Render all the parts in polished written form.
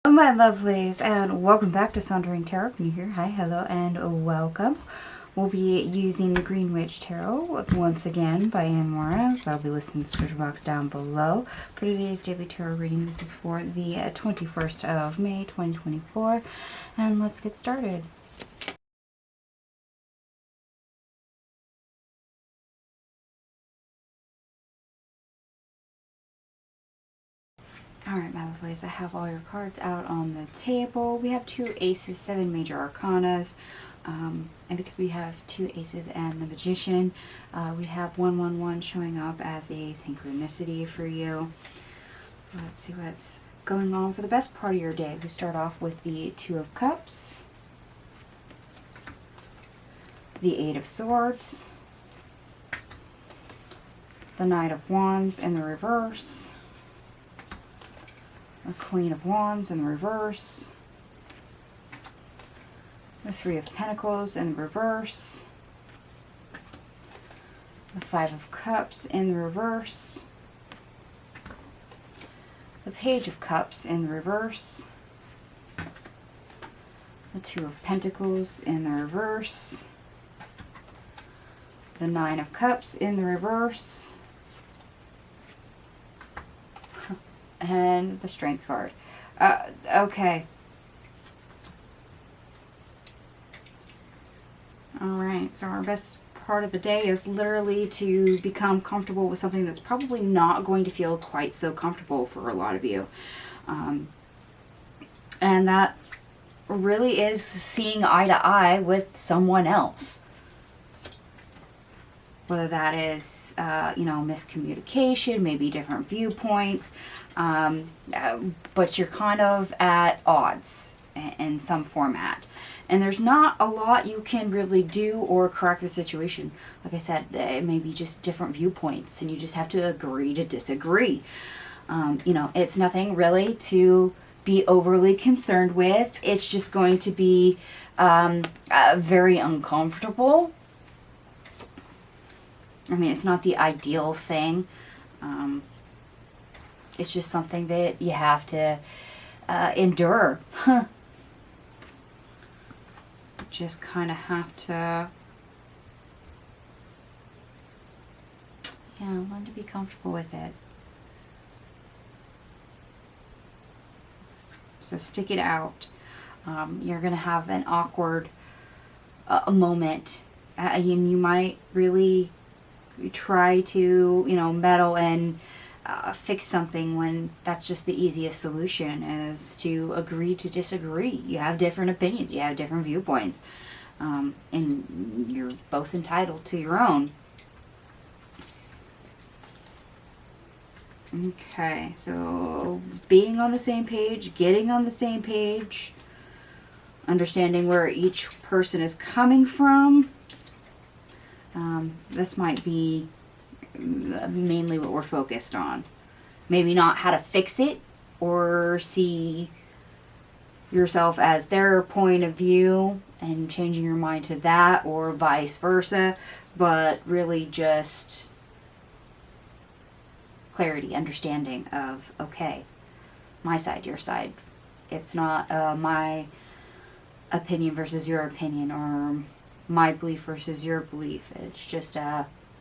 My lovelies, and welcome back to Sauntering Tarot. New here. Hi, hello, and welcome. We'll be using the Green Witch Tarot once again by Moura. So I'll be listing the description box down below. For today's daily tarot reading, this is for the 21st of May, 2024. And let's get started. Alright, my lovelies, I have all your cards out on the table. We have two aces, 7 major arcanas. And because we have two aces and the Magician, we have 111 showing up as a synchronicity for you. So let's see what's going on for the best part of your day. We start off with the Two of Cups, the Eight of Swords, the Knight of Wands in the reverse, the Queen of Wands in the reverse, the Three of Pentacles in the reverse, the Five of Cups in the reverse, the Page of Cups in the reverse, the Two of Pentacles in the reverse, the Nine of Cups in the reverse, and the Strength card. Okay. Alright, so our best part of the day is literally to become comfortable with something that's probably not going to feel quite so comfortable for a lot of you. And that really is seeing eye to eye with someone else. Whether that is, miscommunication, maybe different viewpoints, but you're kind of at odds in some format. And there's not a lot you can really do or correct the situation. Like I said, it may be just different viewpoints, and you just have to agree to disagree. It's nothing really to be overly concerned with. It's just going to be very uncomfortable. I mean, it's not the ideal thing. It's just something that you have to endure. Just kind of have to, learn to be comfortable with it. So stick it out. You're going to have an awkward moment. And you might really try to, meddle and fix something when that's just the easiest solution, is to agree to disagree. You have different opinions, you have different viewpoints, and you're both entitled to your own. Okay, so being on the same page, getting on the same page, understanding where each person is coming from. This might be mainly what we're focused on. Maybe not how to fix it or see yourself as their point of view and changing your mind to that, or vice versa, but really just clarity, understanding of, okay, my side, your side. It's not my opinion versus your opinion, or my belief versus your belief. It's just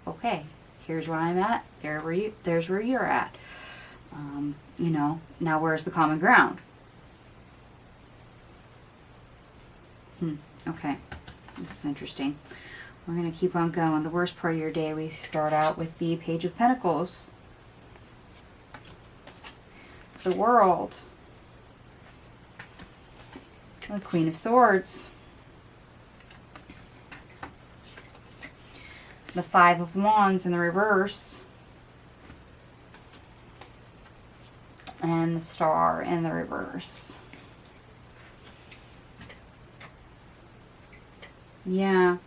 okay, here's where I'm at, there's where you're at. Now where's the common ground? Okay, this is interesting. We're going to keep on going. The worst part of your day, we start out with the Page of Pentacles, the World, the Queen of Swords, the Five of Wands in the reverse, and the Star in the reverse. Yeah,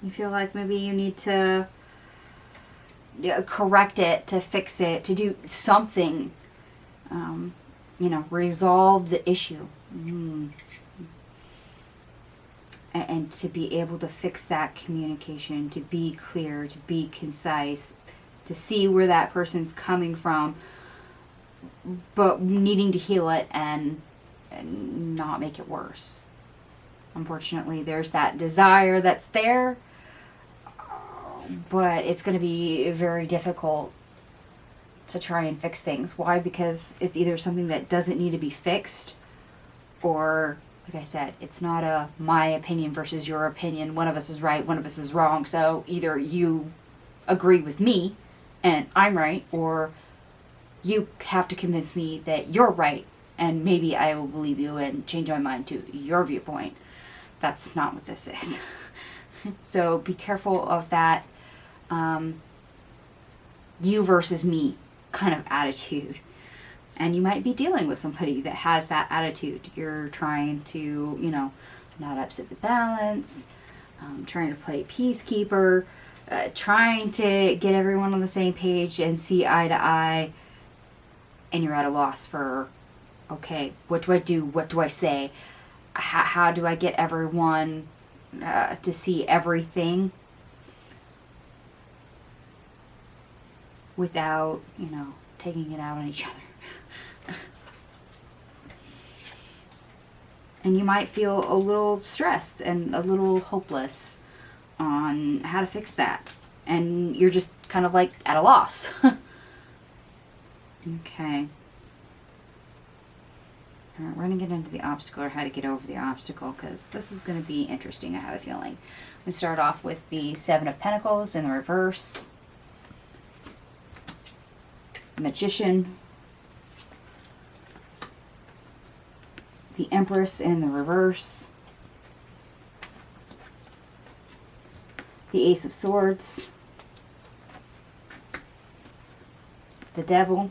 you feel like maybe you need to correct it, to fix it, to do something, resolve the issue. And to be able to fix that communication, to be clear, to be concise, to see where that person's coming from, but needing to heal it and not make it worse. Unfortunately, there's that desire that's there, but it's going to be very difficult to try and fix things. Why? Because it's either something that doesn't need to be fixed, or, like I said, it's not a my opinion versus your opinion. One of us is right, one of us is wrong. So either you agree with me and I'm right, or you have to convince me that you're right, and maybe I will believe you and change my mind to your viewpoint. That's not what this is. So be careful of that you versus me kind of attitude. And you might be dealing with somebody that has that attitude. You're trying to, not upset the balance, trying to play peacekeeper, trying to get everyone on the same page and see eye to eye, and you're at a loss for, okay, what do I do? What do I say? How do I get everyone to see everything without, taking it out on each other? And you might feel a little stressed and a little hopeless on how to fix that. And you're just kind of like at a loss. Okay. Alright, we're going to get into the obstacle, or how to get over the obstacle, because this is going to be interesting, I have a feeling. We start off with the Seven of Pentacles in the reverse. Magician. The Empress in the reverse. The Ace of Swords. The Devil.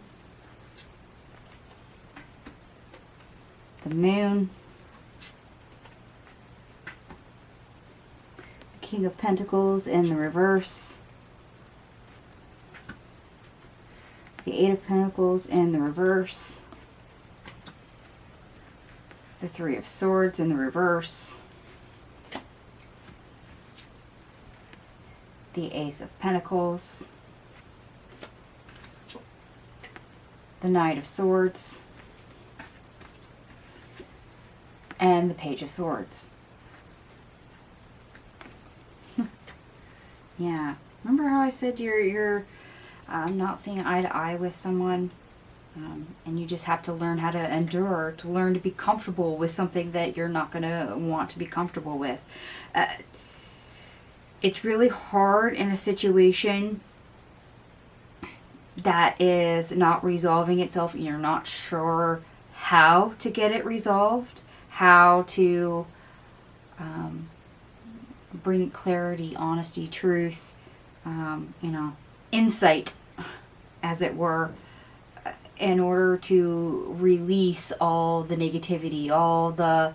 The Moon. The King of Pentacles in the reverse. The Eight of Pentacles in the reverse. The Three of Swords in the reverse. The Ace of Pentacles. The Knight of Swords. And the Page of Swords. Yeah. Remember how I said you're not seeing eye to eye with someone? And you just have to learn how to endure, to learn to be comfortable with something that you're not going to want to be comfortable with. It's really hard in a situation that is not resolving itself and you're not sure how to get it resolved, how to bring clarity, honesty, truth, insight, as it were, in order to release all the negativity, all the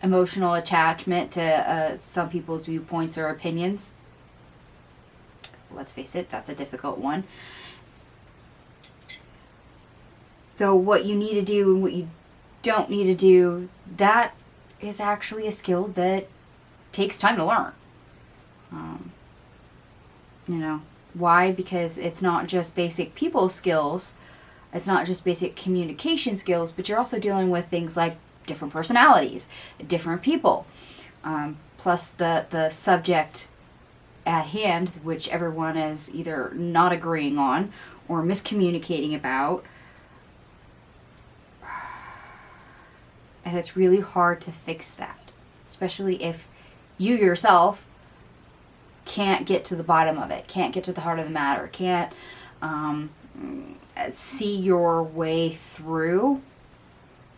emotional attachment to some people's viewpoints or opinions. Let's face it, that's a difficult one. So what you need to do and what you don't need to do, that is actually a skill that takes time to learn. Why? Because it's not just basic people skills, it's not just basic communication skills, but you're also dealing with things like different personalities, different people, plus the subject at hand, which everyone is either not agreeing on or miscommunicating about. And it's really hard to fix that, especially if you yourself can't get to the bottom of it, can't get to the heart of the matter, can't see your way through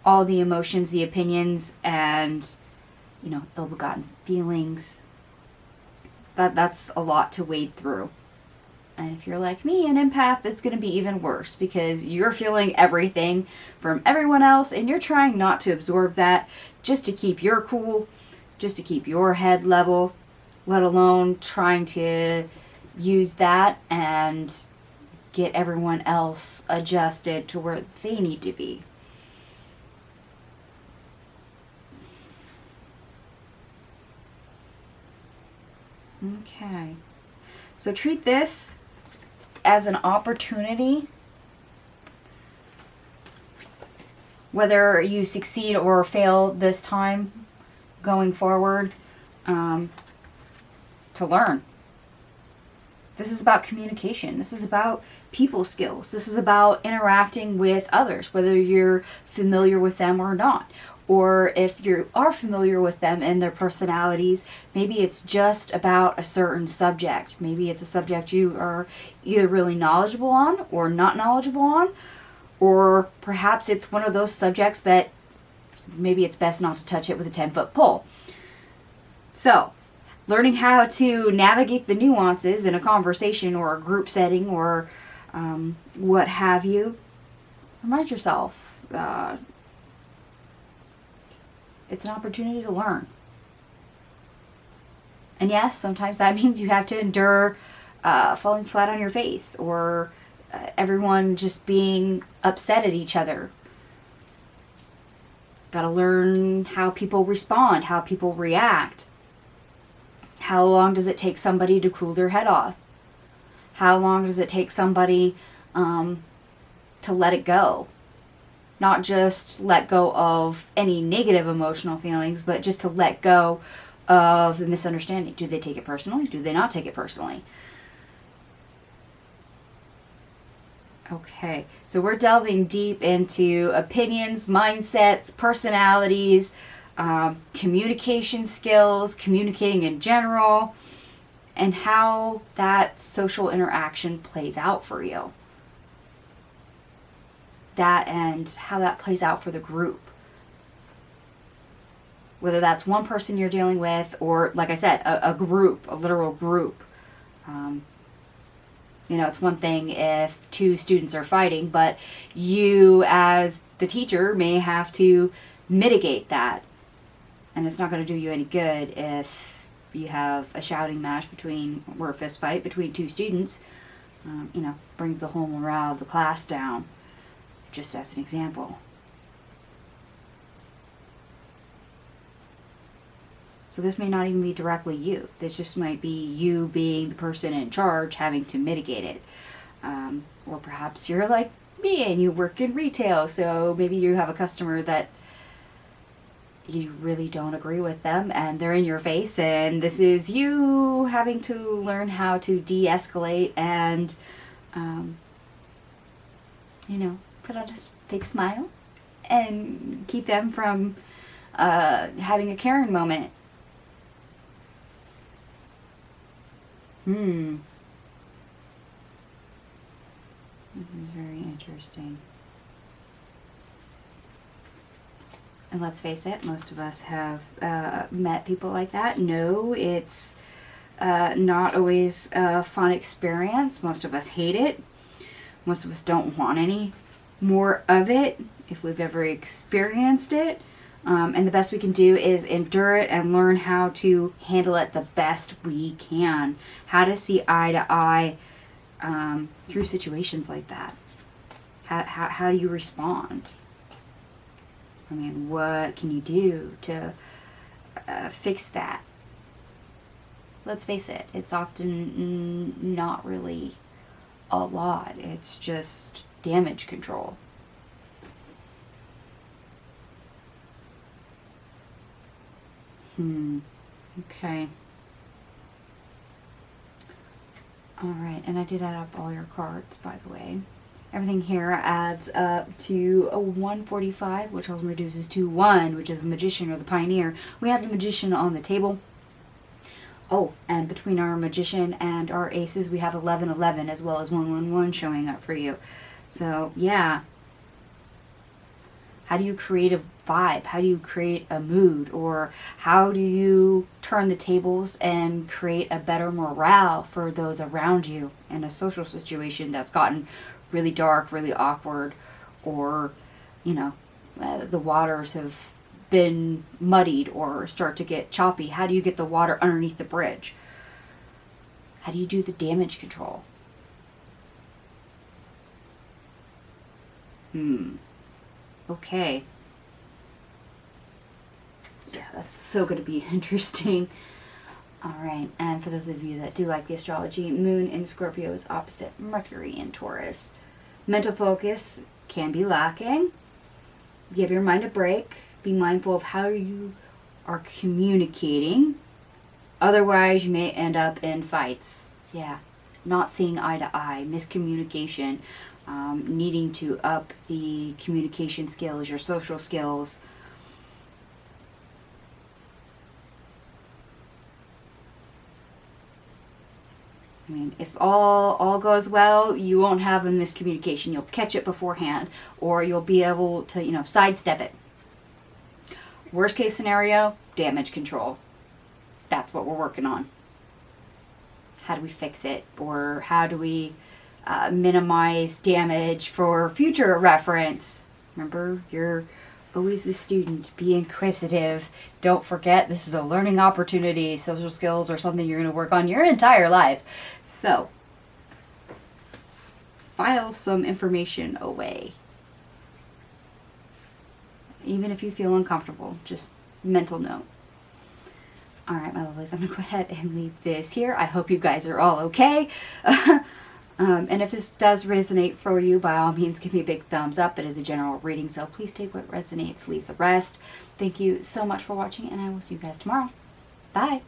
all the emotions, the opinions, and ill-begotten feelings. That's a lot to wade through. And if you're like me, an empath, it's going to be even worse because you're feeling everything from everyone else and you're trying not to absorb that just to keep your cool, just to keep your head level, let alone trying to use that and get everyone else adjusted to where they need to be. Okay. So treat this as an opportunity whether you succeed or fail this time going forward, to learn. This is about communication. This is about people skills. This is about interacting with others, whether you're familiar with them or not. Or if you are familiar with them and their personalities, maybe it's just about a certain subject. Maybe it's a subject you are either really knowledgeable on or not knowledgeable on. Or perhaps it's one of those subjects that maybe it's best not to touch it with a 10-foot pole. So, learning how to navigate the nuances in a conversation or a group setting or what have you, remind yourself it's an opportunity to learn. And yes, sometimes that means you have to endure falling flat on your face or everyone just being upset at each other. Got to learn how people respond, how people react. How long does it take somebody to cool their head off? How long does it take somebody to let it go? Not just let go of any negative emotional feelings, but just to let go of the misunderstanding. Do they take it personally? Do they not take it personally? Okay, so we're delving deep into opinions, mindsets, personalities, communication skills, communicating in general, and how that social interaction plays out for you. That and how that plays out for the group. Whether that's one person you're dealing with or, like I said, a group, a literal group. It's one thing if two students are fighting, but you as the teacher may have to mitigate that. And it's not going to do you any good if you have a shouting match or a fist fight between two students. Brings the whole morale of the class down, just as an example. So this may not even be directly you. This just might be you being the person in charge having to mitigate it. Or perhaps you're like me and you work in retail, so maybe you have a customer that you really don't agree with them and they're in your face, and this is you having to learn how to de-escalate and put on a big smile and keep them from having a Karen moment. This is very interesting. And let's face it, most of us have met people like that. No, it's not always a fun experience. Most of us hate it. Most of us don't want any more of it if we've ever experienced it. And the best we can do is endure it and learn how to handle it the best we can. How to see eye to eye through situations like that. How do you respond? I mean, what can you do to fix that? Let's face it, it's often not really a lot. It's just damage control. Okay. Alright, and I did add up all your cards, by the way. Everything here adds up to a 145, which also reduces to 1, which is the Magician or the Pioneer. We have the Magician on the table. Oh, and between our Magician and our Aces, we have 1111 as well as 111 showing up for you. So, yeah. How do you create a vibe? How do you create a mood? Or how do you turn the tables and create a better morale for those around you in a social situation that's gotten really dark, really awkward, or, the waters have been muddied or start to get choppy? How do you get the water underneath the bridge? How do you do the damage control? Okay. Yeah, that's so going to be interesting. Alright, and for those of you that do like the astrology, Moon in Scorpio is opposite Mercury in Taurus. Mental focus can be lacking. Give your mind a break. Be mindful of how you are communicating. Otherwise, you may end up in fights. Yeah, not seeing eye to eye, miscommunication, needing to up the communication skills, your social skills. I mean, if all goes well, you won't have a miscommunication. You'll catch it beforehand, or you'll be able to, sidestep it. Worst case scenario, damage control. That's what we're working on. How do we fix it? Or how do we minimize damage for future reference? Remember, you're always the student. Be inquisitive. Don't forget, this is a learning opportunity. Social skills are something you're going to work on your entire life. So, file some information away. Even if you feel uncomfortable, just mental note. All right, my lovelies, I'm going to go ahead and leave this here. I hope you guys are all okay. And if this does resonate for you, by all means, give me a big thumbs up. It is a general reading, so please take what resonates, leave the rest. Thank you so much for watching, and I will see you guys tomorrow. Bye.